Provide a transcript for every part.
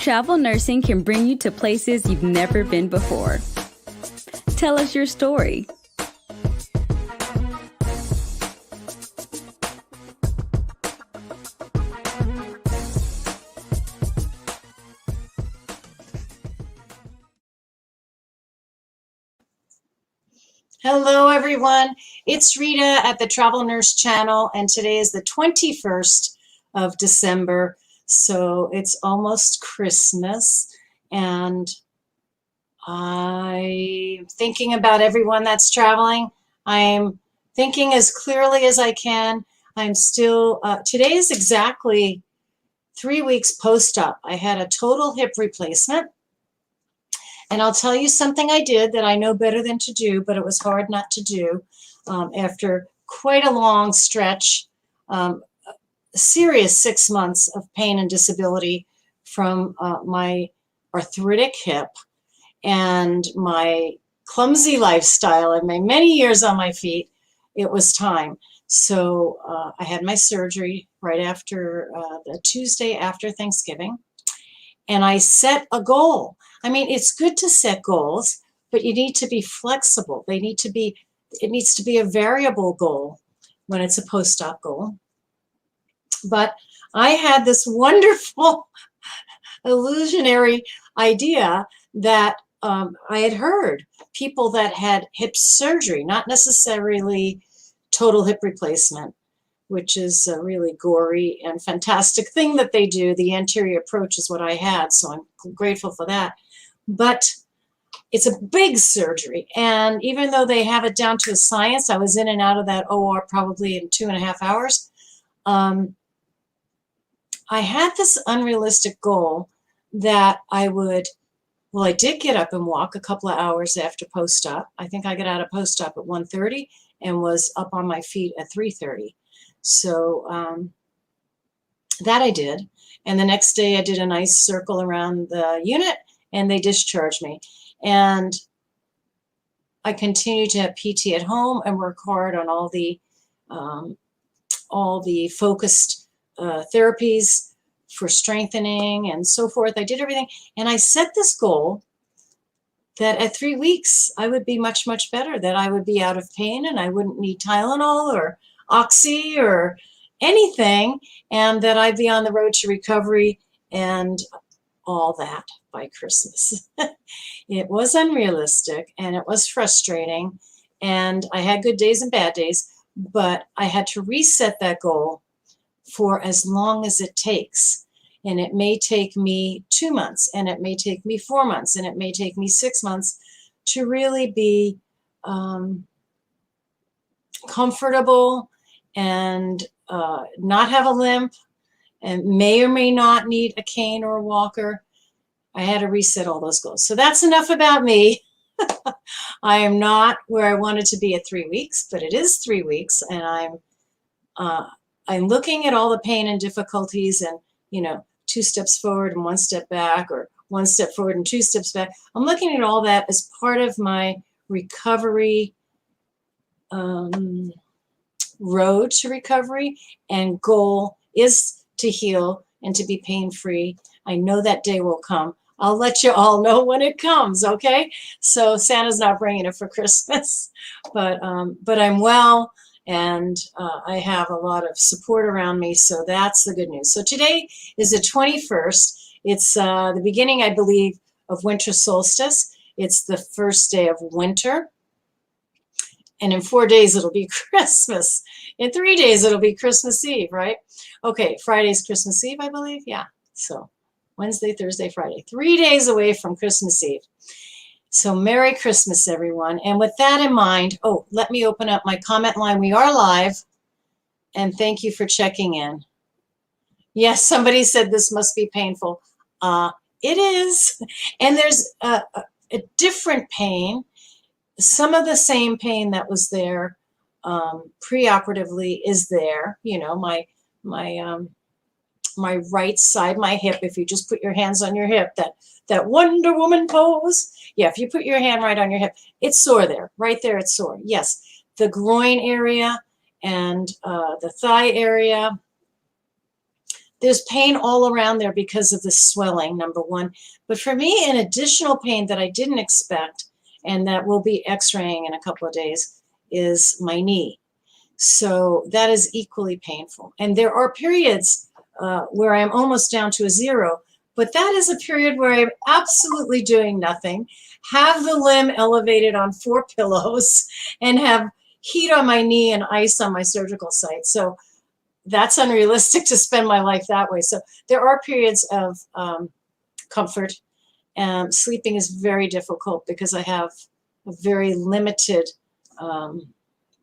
Travel nursing can bring you to places you've never been before. Tell us your story. Hello, everyone. It's Rita at the Travel Nurse Channel, and today is the 21st of December, so it's almost Christmas, and I'm thinking about everyone that's traveling. I'm thinking as clearly as I can. I'm still, today is exactly 3 weeks post-op. I had a total hip replacement. And I'll tell you something I did that I know better than to do, but it was hard not to do after quite a long stretch, serious 6 months of pain and disability from my arthritic hip and my clumsy lifestyle and my many years on my feet. It was time. So I had my surgery right after the Tuesday after Thanksgiving, and I set a goal. I mean, it's good to set goals, but you need to be flexible. It needs to be a variable goal when it's a post-op goal. But I had this wonderful illusionary idea that I had heard people that had hip surgery, not necessarily total hip replacement, which is a really gory and fantastic thing that they do. The anterior approach is what I had, so I'm grateful for that. But it's a big surgery, and even though they have it down to a science, I was in and out of that OR probably in 2.5 hours. I had this unrealistic goal that I did get up and walk a couple of hours after post-op. I think I got out of post-op at 1:30 and was up on my feet at 3:30. So that I did. And the next day I did a nice circle around the unit and they discharged me. And I continued to have PT at home and work hard on all the focused therapies for strengthening and so forth. I did everything. And I set this goal that at 3 weeks I would be much, much better, that I would be out of pain and I wouldn't need Tylenol or Oxy or anything, and that I'd be on the road to recovery and all that by Christmas. It was unrealistic and it was frustrating, and I had good days and bad days, but I had to reset that goal for as long as it takes. And it may take me 2 months, and it may take me 4 months, and it may take me 6 months to really be comfortable and not have a limp, and may or may not need a cane or a walker. I had to reset all those goals. So that's enough about me. I am not where I wanted to be at 3 weeks, but it is 3 weeks, and I'm looking at all the pain and difficulties, and 2 steps forward and 1 step back, or 1 step forward and 2 steps back. I'm looking at all that as part of my recovery road to recovery, and goal is to heal and to be pain-free. I know that day will come. I'll let you all know when it comes, okay? So Santa's not bringing it for Christmas, but I'm well, and I have a lot of support around me, so that's the good news. So today is the 21st. It's the beginning, I believe, of winter solstice. It's the first day of winter. And in 4 days, it'll be Christmas. In 3 days, it'll be Christmas Eve, right? Okay, Friday's Christmas Eve, I believe. Yeah, so Wednesday, Thursday, Friday. 3 days away from Christmas Eve. So Merry Christmas, everyone. And with that in mind, let me open up my comment line. We are live, and thank you for checking in. Yes, somebody said this must be painful. It is. And there's a different pain. Some of the same pain that was there preoperatively is there. My right side, my hip, if you just put your hands on your hip, that Wonder Woman pose. Yeah, if you put your hand right on your hip, it's sore there. Right there, it's sore. Yes, the groin area and the thigh area, there's pain all around there because of the swelling, number one. But for me, an additional pain that I didn't expect, and that will be x-raying in a couple of days, is my knee. So that is equally painful. And there are periods where I'm almost down to a 0, but that is a period where I'm absolutely doing nothing, have the limb elevated on 4 pillows, and have heat on my knee and ice on my surgical site. So that's unrealistic to spend my life that way. So there are periods of comfort. Sleeping is very difficult because I have very limited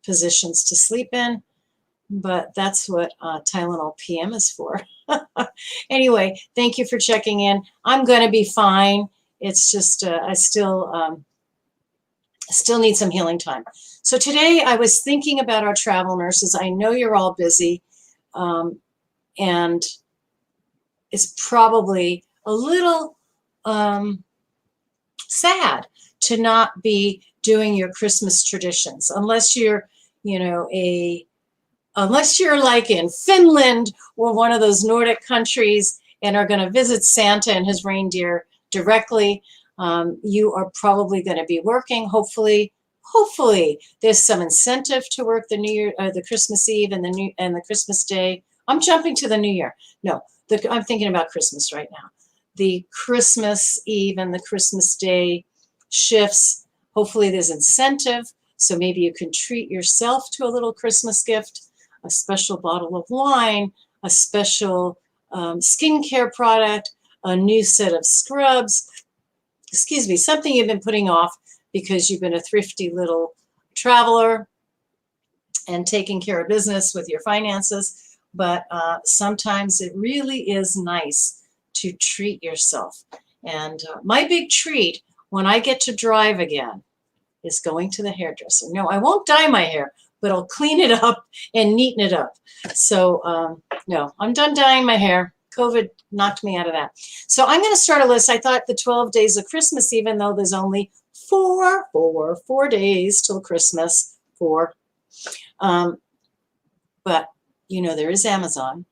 positions to sleep in, but that's what Tylenol PM is for. Anyway, thank you for checking in. I'm going to be fine. It's just I still need some healing time. So today I was thinking about our travel nurses. I know you're all busy, and it's probably a little sad to not be doing your Christmas traditions, unless you're, unless you're like in Finland or one of those Nordic countries and are going to visit Santa and his reindeer directly. You are probably going to be working. Hopefully there's some incentive to work the New Year, the Christmas Eve and the Christmas Day. I'm jumping to the New Year. No, I'm thinking about Christmas right now. The Christmas Eve and the Christmas Day shifts. Hopefully there's incentive. So maybe you can treat yourself to a little Christmas gift, a special bottle of wine, a special skincare product, a new set of scrubs, excuse me, something you've been putting off because you've been a thrifty little traveler and taking care of business with your finances. But sometimes it really is nice to treat yourself. And my big treat when I get to drive again is going to the hairdresser. No, I won't dye my hair, but I'll clean it up and neaten it up. So no, I'm done dyeing my hair. COVID knocked me out of that. So I'm going to start a list. I thought the 12 days of Christmas, even though there's only four days till Christmas, 4. But, there is Amazon.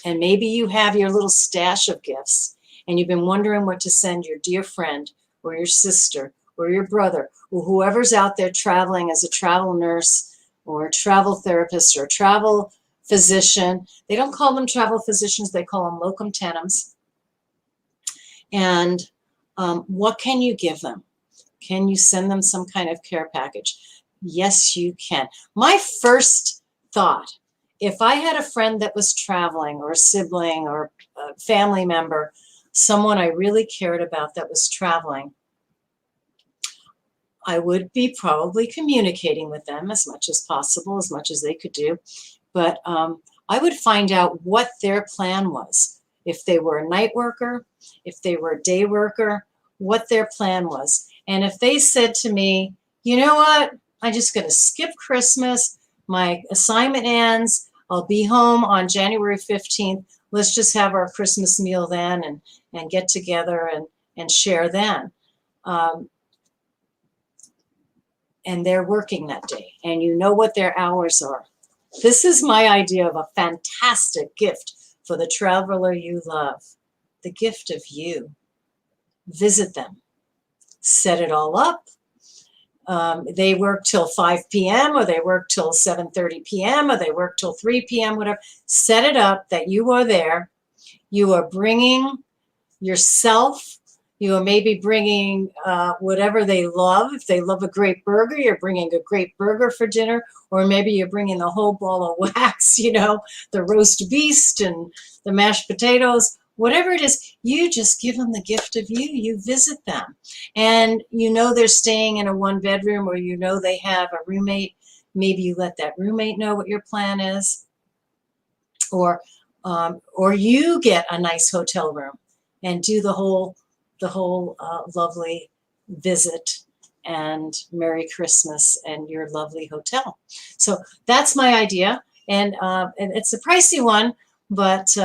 And maybe you have your little stash of gifts and you've been wondering what to send your dear friend or your sister or your brother or whoever's out there traveling as a travel nurse or a travel therapist or a travel physician. They don't call them travel physicians, they call them locum tenens. And what can you give them? Can you send them some kind of care package? Yes, you can. My first thought, if I had a friend that was traveling or a sibling or a family member, someone I really cared about that was traveling, I would be probably communicating with them as much as possible, as much as they could do. But I would find out what their plan was. If they were a night worker, if they were a day worker, what their plan was. And if they said to me, you know what, I'm just going to skip Christmas. My assignment ends. I'll be home on January 15th. Let's just have our Christmas meal then and get together and share then. And they're working that day. And you know what their hours are. This is my idea of a fantastic gift for the traveler you love. The gift of you. Visit them. Set it all up. They work till 5 p.m. or they work till 7:30 p.m. or they work till 3 p.m., whatever. Set it up that you are there. You are bringing yourself. You are maybe bringing whatever they love. If they love a great burger, you're bringing a great burger for dinner. Or maybe you're bringing the whole ball of wax, the roast beast and the mashed potatoes. Whatever it is, you just give them the gift of you. You visit them. And they're staying in a 1-bedroom or they have a roommate. Maybe you let that roommate know what your plan is. Or you get a nice hotel room and do the whole lovely visit and Merry Christmas and your lovely hotel. So that's my idea. And it's a pricey one, but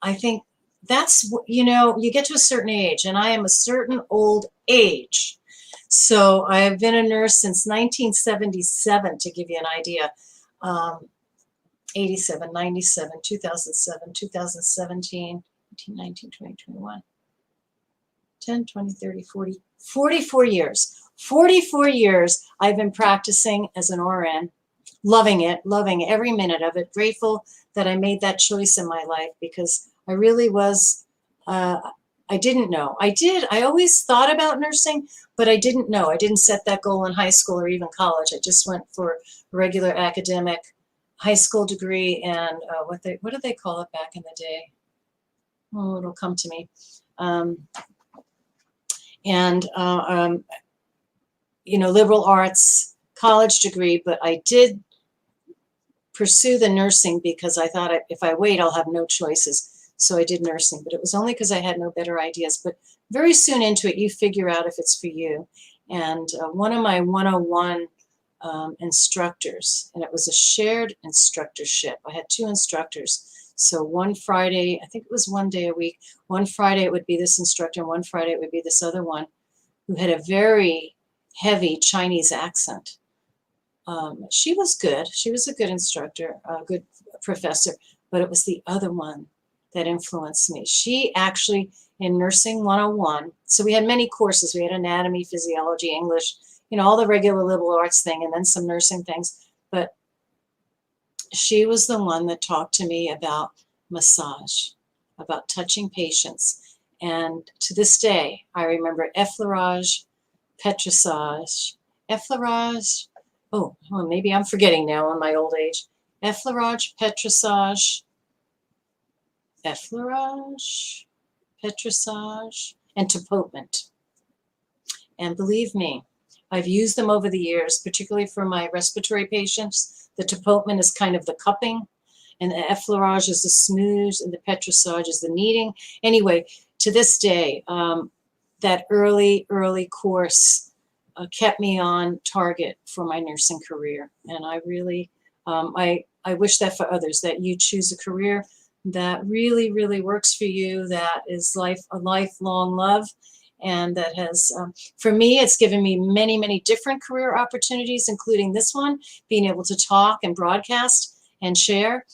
I think that's, you get to a certain age, and I am a certain old age. So I have been a nurse since 1977, to give you an idea. 87, 97, 2007, 2017, 18, 19, 20, 21, 10, 20, 30, 40, 44 years. 44 years I've been practicing as an RN, loving it, loving every minute of it, grateful that I made that choice in my life because I really was, I didn't know. I always thought about nursing, but I didn't know. I didn't set that goal in high school or even college. I just went for a regular academic high school degree and what do they call it back in the day? Oh, it'll come to me. You know, liberal arts college degree, but I did pursue the nursing because I thought if I wait, I'll have no choices. So I did nursing, but it was only because I had no better ideas. But very soon into it, you figure out if it's for you. And one of my 101 instructors, and it was a shared instructorship. I had two instructors. So one Friday, I think it was one day a week, one Friday it would be this instructor, and one Friday it would be this other one who had a very heavy Chinese accent. She was good. She was a good instructor, a good professor, but it was the other one that influenced me. She actually, in Nursing 101, so we had many courses. We had anatomy, physiology, English, you know, all the regular liberal arts thing, and then some nursing things. But she was the one that talked to me about massage, about touching patients. And to this day, I remember effleurage, petrissage, effleurage, oh, well, maybe I'm forgetting now in my old age. Effleurage, petrissage, effleurage, petrissage, and tapotement. And believe me, I've used them over the years, particularly for my respiratory patients. The tapotement is kind of the cupping, and the effleurage is the smooth, and the petrissage is the kneading. Anyway, to this day, that early course kept me on target for my nursing career. And I really, I wish that for others, that you choose a career that really, really works for you, that is a lifelong love, and that has, for me, it's given me many, many different career opportunities, including this one, being able to talk and broadcast and share.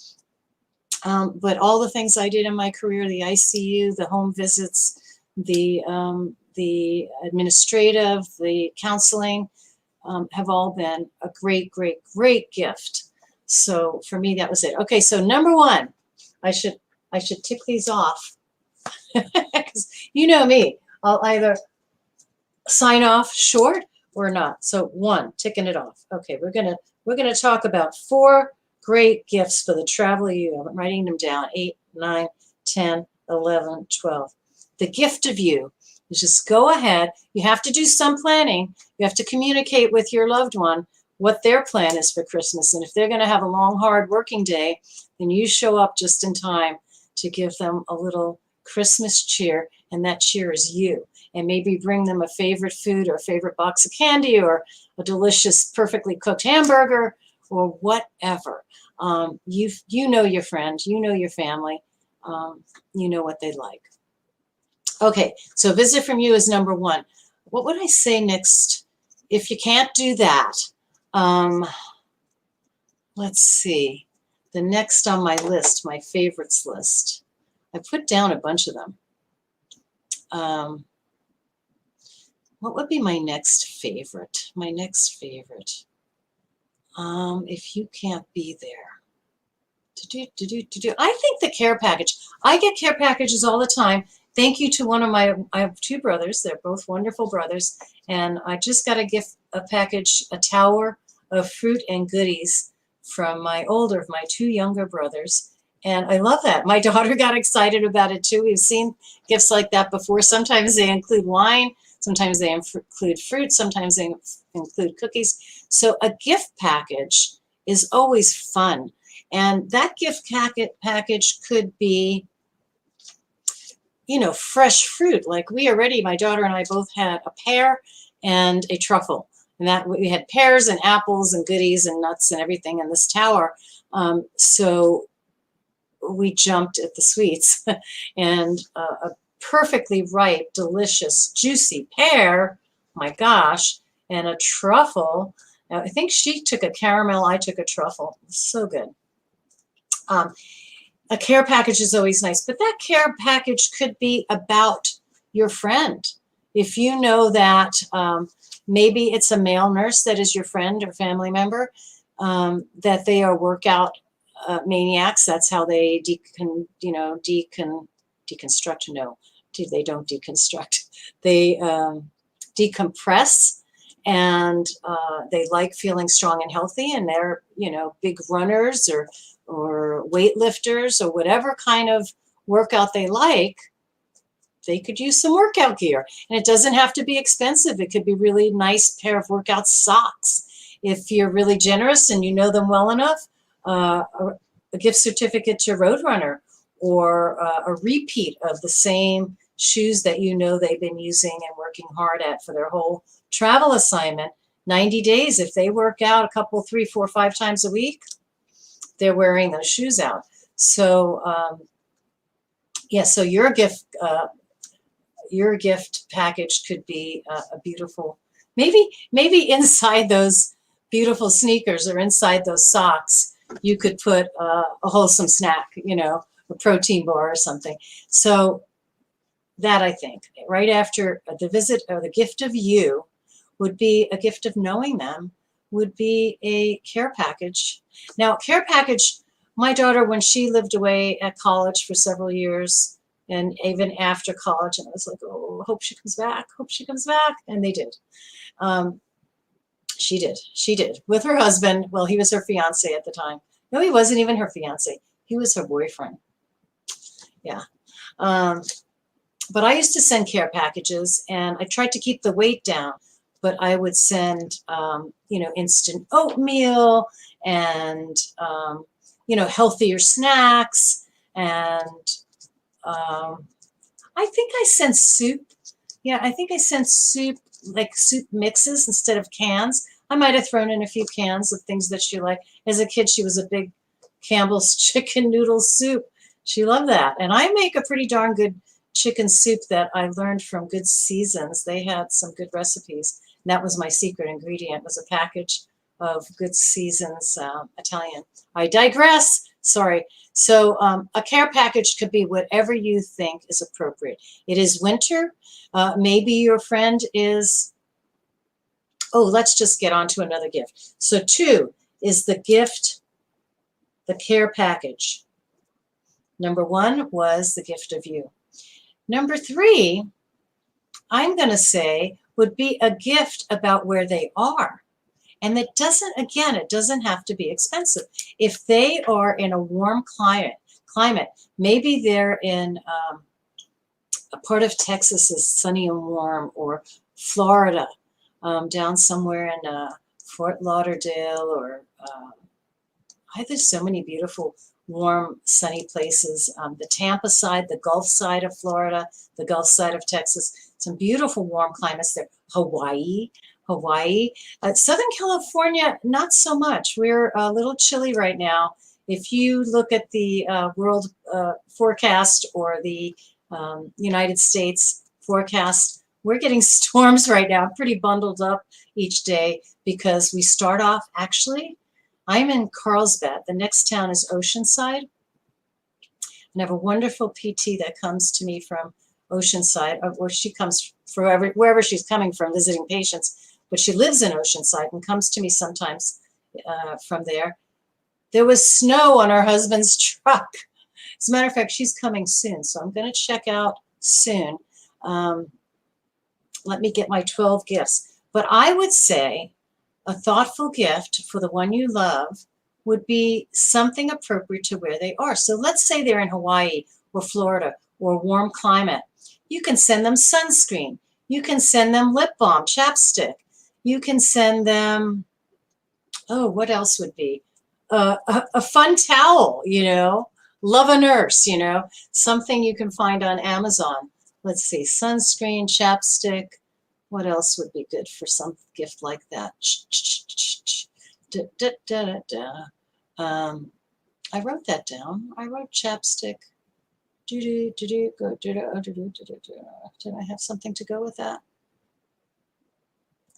But all the things I did in my career, the ICU, the home visits, the administrative, the counseling, have all been a great, great, great gift. So for me, that was it. Okay, so number one, I should tick these off because you know me. I'll either sign off short or not. So one, ticking it off. Okay, we're gonna talk about 4 great gifts for the traveler you. I'm writing them down. 8, 9, 10, 11, 12. The gift of you is just go ahead. You have to do some planning. You have to communicate with your loved one what their plan is for Christmas. And if they're going to have a long, hard working day, then you show up just in time to give them a little Christmas cheer. And that cheer is you. And maybe bring them a favorite food or a favorite box of candy or a delicious, perfectly cooked hamburger or whatever. You know your friend, you know your family, you know what they like. Okay, so visit from you is number 1. What would I say next? If you can't do that, let's see. The next on my list, my favorites list. I put down a bunch of them. What would be my next favorite? My next favorite. If you can't be there. I think the care package. I get care packages all the time. Thank you to I have 2 brothers. They're both wonderful brothers. And I just got a gift, a package, a tower of fruit and goodies from my 2 younger brothers. And I love that. My daughter got excited about it too. We've seen gifts like that before. Sometimes they include wine. Sometimes they include fruit. Sometimes they include cookies. So a gift package is always fun. And that gift package could be, you know, fresh fruit. Like my daughter and I both had a pear and a truffle. And that we had pears and apples and goodies and nuts and everything in this tower. So we jumped at the sweets. And a perfectly ripe, delicious, juicy pear, my gosh, and a truffle. I think she took a caramel, I took a truffle. So good. A care package is always nice, but that care package could be about your friend. If you know that maybe it's a male nurse that is your friend or family member, that they are workout maniacs. That's how they deconstruct. No, they don't deconstruct. They decompress, and they like feeling strong and healthy, and they're big runners or weightlifters or whatever kind of workout they like. They could use some workout gear, and it doesn't have to be expensive. It could be really nice pair of workout socks. If you're really generous and you know them well enough, a gift certificate to Roadrunner, or a repeat of the same shoes that they've been using and working hard at for their whole travel assignment. 90 days, if they work out a couple, 3, 4, 5 times a week, they're wearing those shoes out. So so your gift package could be a beautiful, maybe inside those beautiful sneakers or inside those socks, you could put a wholesome snack, a protein bar or something. So that, I think, right after the visit or the gift of you would be a gift of knowing them, would be a care package. Now, care package, my daughter, when she lived away at college for several years, and even after college, and I was like, oh, hope she comes back, and they did. She did, with her husband. Well, he was her fiance at the time. No, he wasn't even her fiance. He was her boyfriend. Yeah. But I used to send care packages, and I tried to keep the weight down, but I would send, instant oatmeal and, healthier snacks. And I think I sent soup. Yeah, I think I sent soup, like soup mixes instead of cans. I might have thrown in a few cans of things that she liked. As a kid, she was a big Campbell's chicken noodle soup. She loved that. And I make a pretty darn good chicken soup that I learned from Good Seasons. They had some good recipes. And that was my secret ingredient, was a package of Good Seasons Italian. I digress. Sorry. So a care package could be whatever you think is appropriate. It is winter. Maybe your friend is, let's just get on to another gift. So 2 is the gift, the care package. Number 1 was the gift of you. Number 3, I'm going to say, would be a gift about where they are. And it doesn't have to be expensive. If they are in a warm climate, maybe they're in a part of Texas is sunny and warm, or Florida, down somewhere in Fort Lauderdale, or there's so many beautiful, warm, sunny places. The Tampa side, the Gulf side of Florida, the Gulf side of Texas, some beautiful warm climates there. Hawaii. Southern California, not so much. We're a little chilly right now. If you look at the world forecast or the United States forecast, we're getting storms right now. I'm pretty bundled up each day because we start off, actually, I'm in Carlsbad. The next town is Oceanside. And I have a wonderful PT that comes to me from Oceanside, or she comes wherever she's coming from, visiting patients. But she lives in Oceanside and comes to me sometimes from there. There was snow on her husband's truck. As a matter of fact, she's coming soon, so I'm going to check out soon. Let me get my 12 gifts. But I would say a thoughtful gift for the one you love would be something appropriate to where they are. So let's say they're in Hawaii or Florida or a warm climate. You can send them sunscreen. You can send them lip balm, chapstick. You can send them, what else would be? A fun towel, Love a Nurse, something you can find on Amazon. Let's see, sunscreen, chapstick. What else would be good for some gift like that? I wrote that down. I wrote chapstick. Did I have something to go with that?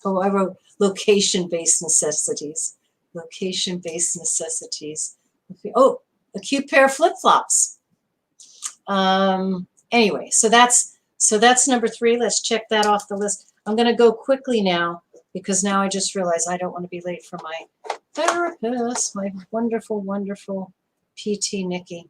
I wrote location-based necessities. Location-based necessities. a cute pair of flip-flops. Anyway, so that's number 3. Let's check that off the list. I'm going to go quickly now because now I just realized I don't want to be late for my therapist, my wonderful, wonderful PT Nikki.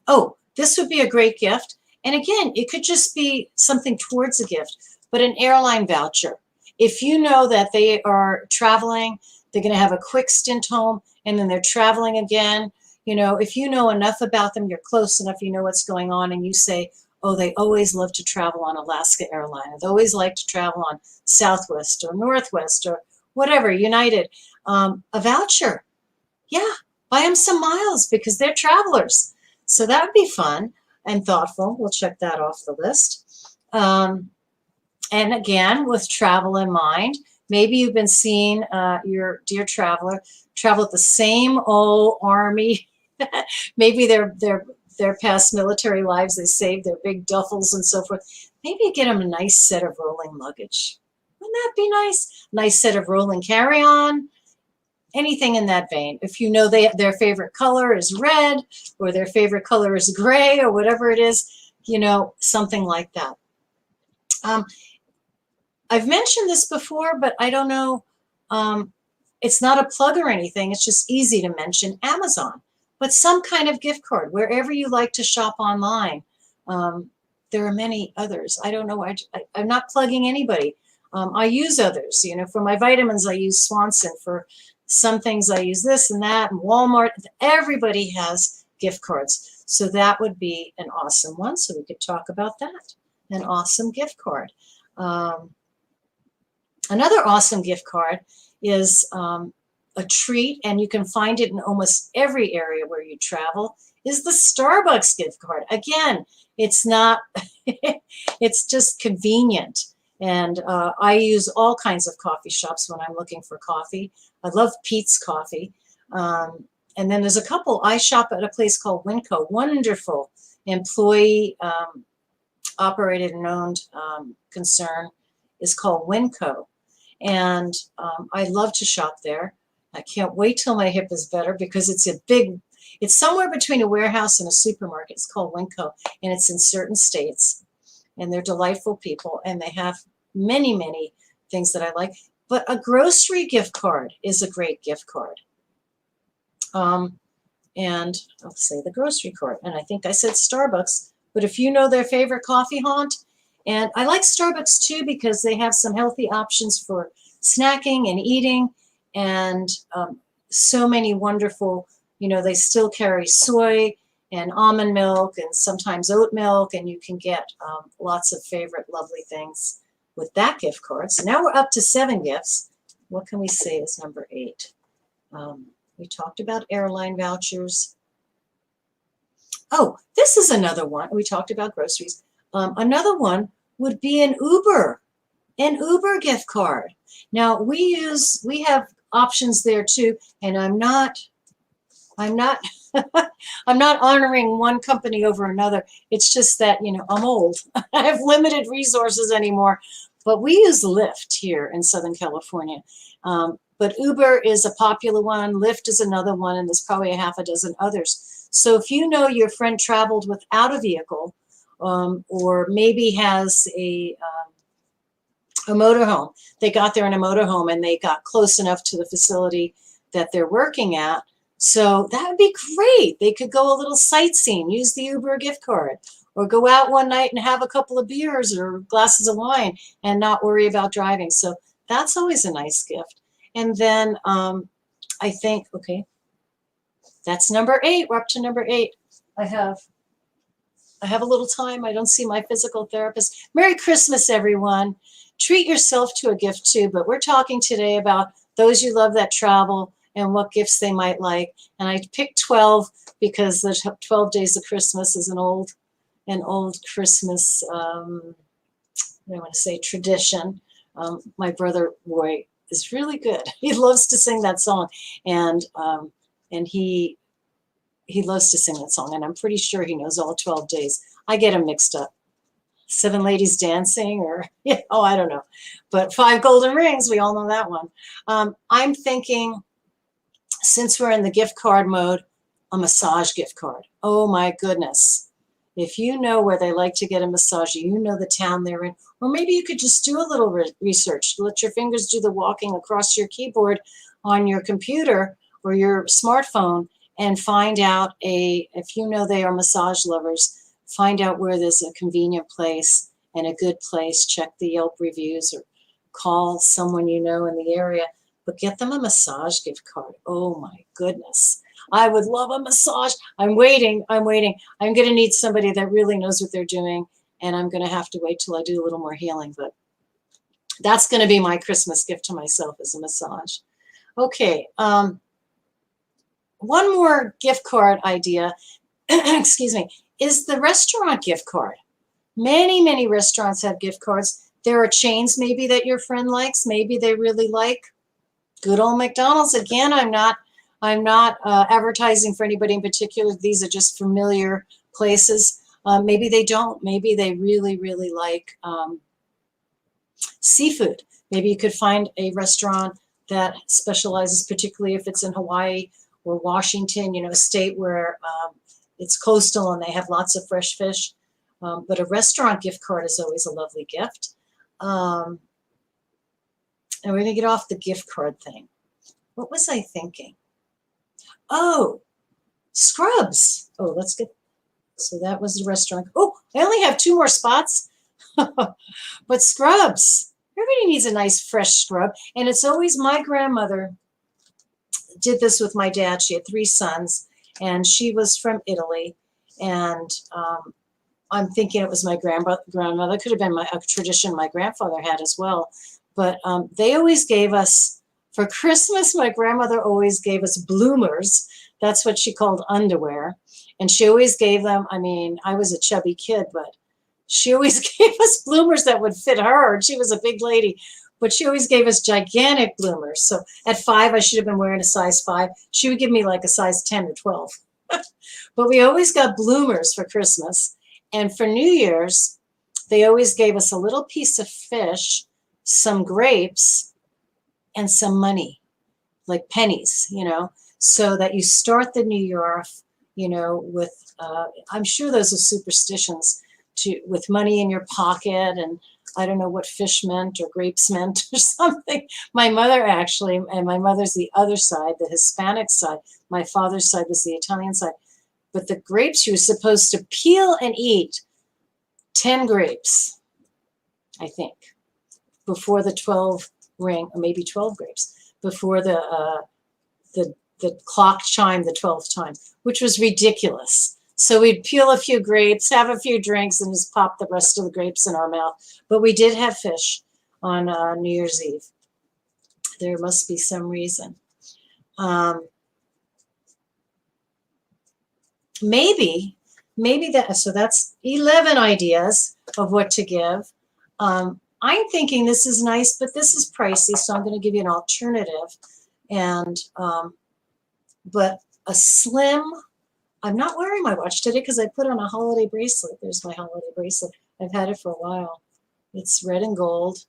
Oh, this would be a great gift. And again, it could just be something towards a gift, but an airline voucher. If you know that they are traveling, they're going to have a quick stint home, and then they're traveling again. You know, if you know enough about them, you're close enough, you know what's going on, and you say, oh, they always love to travel on Alaska Airlines. They always like to travel on Southwest or Northwest or whatever, United. A voucher. Yeah, buy them some miles because they're travelers. So that would be fun and thoughtful. We'll check that off the list. And again, with travel in mind, maybe you've been seeing your dear traveler travel with the same old Army. Maybe their past military lives, they saved their big duffels and so forth. Maybe you get them a nice set of rolling luggage. Wouldn't that be nice? Nice set of rolling carry-on. Anything in that vein. If you know their favorite color is red or their favorite color is gray or whatever it is, you know, something like that. I've mentioned this before, but I don't know. It's not a plug or anything. It's just easy to mention Amazon, but some kind of gift card, wherever you like to shop online. There are many others. I don't know. I'm not plugging anybody. I use others. You know, for my vitamins, I use Swanson. For some things, I use this and that, and Walmart. Everybody has gift cards. So that would be an awesome one. So we could talk about that. An awesome gift card. Another awesome gift card is a treat, and you can find it in almost every area where you travel, is the Starbucks gift card. Again, it's not, it's just convenient. And I use all kinds of coffee shops when I'm looking for coffee. I love Peet's Coffee. And then there's a couple. I shop at a place called Winco, wonderful employee operated and owned concern is called Winco. And I love to shop there. I can't wait till my hip is better because it's somewhere between a warehouse and a supermarket. It's called Winco, and it's in certain states. And they're delightful people, and they have many, many things that I like. But a grocery gift card is a great gift card. And I'll say the grocery card. And I think I said Starbucks, but if you know their favorite coffee haunt, and I like Starbucks too because they have some healthy options for snacking and eating, and so many wonderful, you know, they still carry soy and almond milk and sometimes oat milk, and you can get lots of favorite lovely things with that gift card. So now we're up to 7 gifts. What can we say is number 8? We talked about airline vouchers. Oh, this is another one. We talked about groceries. Another one would be an Uber gift card. Now we have options there too, and I'm not I'm not honoring one company over another. It's just that, you know, I'm old. I have limited resources anymore. But we use Lyft here in Southern California. But Uber is a popular one. Lyft is another one, and there's probably a half a dozen others. So if you know your friend traveled without a vehicle, or maybe has a motorhome, they got there in a motorhome and they got close enough to the facility that they're working at. So that would be great. They could go a little sightseeing, use the Uber gift card, or go out one night and have a couple of beers or glasses of wine and not worry about driving. So that's always a nice gift. And then I think, okay, that's number 8. We're up to number 8. I have a little time. I don't see my physical therapist. Merry Christmas, everyone. Treat yourself to a gift too, but we're talking today about those you love that travel and what gifts they might like. And I picked 12 because the 12 Days of Christmas is an old Christmas, I want to say tradition. My brother Roy is really good. He loves to sing that song, and he loves to sing that song, and I'm pretty sure he knows all 12 days. I get them mixed up. 7 Ladies Dancing, or yeah, oh, I don't know. But 5 Golden Rings, we all know that one. I'm thinking, since we're in the gift card mode, a massage gift card. Oh my goodness. If you know where they like to get a massage, you know the town they're in, or maybe you could just do a little research. Let your fingers do the walking across your keyboard on your computer or your smartphone and find out if you know they are massage lovers, find out where there's a convenient place and a good place. Check the Yelp reviews or call someone you know in the area, but get them a massage gift card. Oh my goodness. I would love a massage. I'm waiting. I'm going to need somebody that really knows what they're doing, and I'm going to have to wait till I do a little more healing, but that's going to be my Christmas gift to myself, is a massage. Okay. One more gift card idea, excuse me, is the restaurant gift card. Many, many restaurants have gift cards. There are chains maybe that your friend likes, maybe they really like. Good old McDonald's. Again, I'm not advertising for anybody in particular. These are just familiar places. Maybe they don't. Maybe they really, really like seafood. Maybe you could find a restaurant that specializes, particularly if it's in Hawaii or Washington, a state where it's coastal and they have lots of fresh fish. But a restaurant gift card is always a lovely gift. And we're going to get off the gift card thing. What was I thinking? Oh, Scrubs. Oh, let's get, so that was the restaurant. Oh, I only have 2 more spots. But Scrubs. Everybody needs a nice fresh scrub. And it's always, my grandmother did this with my dad. She had 3 sons, and she was from Italy. And I'm thinking it was my grandmother. Could have been a tradition my grandfather had as well. But they always gave us, for Christmas, my grandmother always gave us bloomers. That's what she called underwear. And she always gave them, I mean, I was a chubby kid, but she always gave us bloomers that would fit her. And she was a big lady, but she always gave us gigantic bloomers. So at 5, I should have been wearing a size 5. She would give me like a size 10 or 12. But we always got bloomers for Christmas. And for New Year's, they always gave us a little piece of fish, some grapes, and some money, like pennies, so that you start the new year off, with, I'm sure those are superstitions, with money in your pocket, and I don't know what fish meant or grapes meant or something. My mother actually, and my mother's the other side, the Hispanic side. My father's side was the Italian side. But the grapes, you were supposed to peel and eat 10 grapes, I think, before the 12 ring, or maybe 12 grapes, before the clock chimed the 12th time, which was ridiculous. So we'd peel a few grapes, have a few drinks, and just pop the rest of the grapes in our mouth. But we did have fish on New Year's Eve. There must be some reason. Maybe that, so that's 11 ideas of what to give. I'm thinking this is nice, but this is pricey, so I'm going to give you an alternative. And, but a slim, I'm not wearing my watch today because I put on a holiday bracelet. There's my holiday bracelet. I've had it for a while. It's red and gold,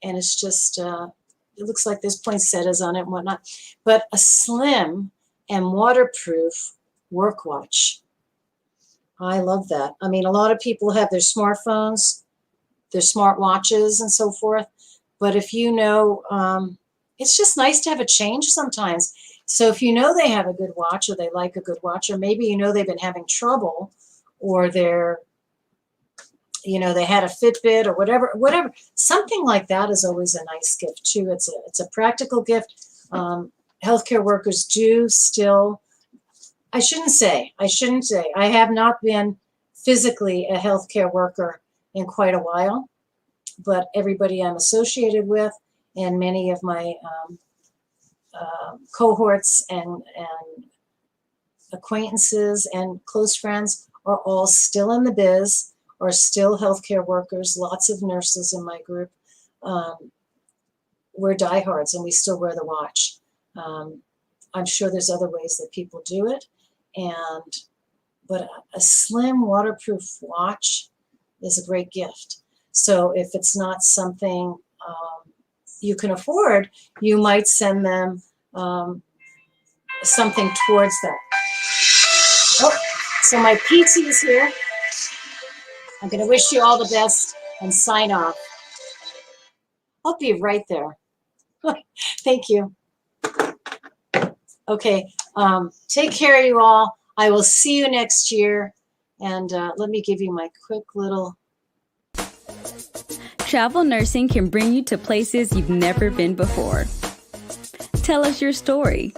and it's just, it looks like there's poinsettias on it and whatnot. But a slim and waterproof work watch. I love that. I mean, a lot of people have their smartphones, their smart watches and so forth. But if it's just nice to have a change sometimes. So if they have a good watch, or they like a good watch, or maybe they've been having trouble, or they had a Fitbit or whatever, something like that is always a nice gift too. It's a practical gift. Healthcare workers do still, I shouldn't say, I have not been physically a healthcare worker in quite a while, but everybody I'm associated with and many of my cohorts and acquaintances and close friends are all still in the biz, or still healthcare workers. Lots of nurses in my group. We're diehards and we still wear the watch. I'm sure there's other ways that people do it, but a slim waterproof watch is a great gift. So if it's not something you can afford, you might send them something towards that. Oh, so my PT is here. I'm going to wish you all the best and sign off. I'll be right there. Thank you. Okay, take care, you all. I will see you next year. And let me give you my quick little... Travel nursing can bring you to places you've never been before. Tell us your story.